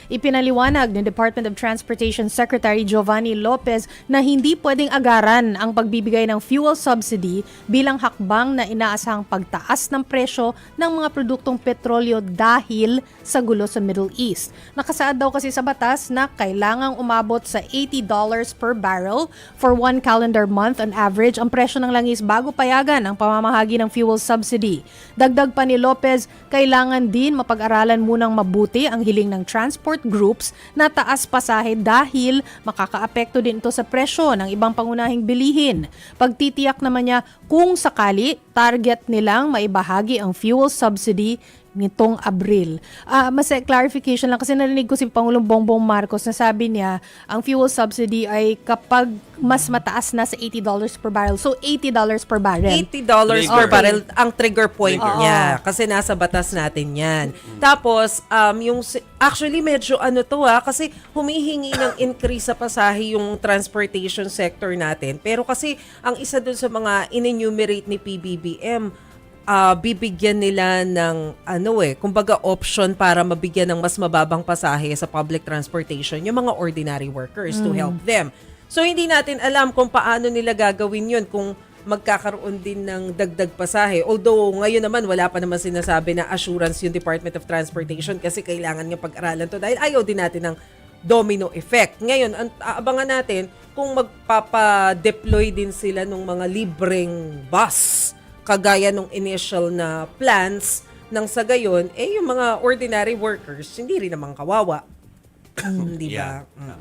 Ipinaliwanag ni Department of Transportation Secretary Giovanni Lopez na hindi pwedeng agaran ang pagbibigay ng fuel subsidy bilang hakbang na inaasahang pagtaas ng presyo ng mga produktong petrolyo dahil sa gulo sa Middle East. Nakasaad daw kasi sa batas na kailangang umabot sa $80 per barrel for 1 calendar month on average ang presyo ng langis bago payagan ang pamamahagi ng fuel subsidy. Dagdag pa ni Lopez, kailangan din mapag-aralan munang mabuti ang hiling ng transport groups na taas pasahe dahil makakaapekto din ito sa presyo ng ibang pangunahing bilihin. Pagtitiyak naman niya kung sakali target nilang maibahagi ang fuel subsidy nitong Abril. Mas clarification lang kasi narinig ko si Pangulong Bongbong Marcos na sabi niya ang fuel subsidy ay kapag mas mataas na sa $80 per barrel. So $80 per barrel. $80 per barrel ang trigger point niya kasi nasa batas natin yan. Tapos, actually medyo kasi humihingi ng increase sa pasahe yung transportation sector natin. Pero kasi ang isa dun sa mga in-enumerate ni PBBM, bibigyan nila ng kumbaga option para mabigyan ng mas mababang pasahe sa public transportation yung mga ordinary workers to help them. So hindi natin alam kung paano nila gagawin yun kung magkakaroon din ng dagdag pasahe. Although ngayon naman wala pa naman sinasabi na assurance yung Department of Transportation kasi kailangan nga pag-aralan to dahil ayaw din natin ng domino effect. Ngayon, abangan natin kung magpapa-deploy din sila ng mga libreng bus kagaya nung initial na plans nang sa gayon, yung mga ordinary workers, hindi rin naman kawawa. Di ba? Yeah.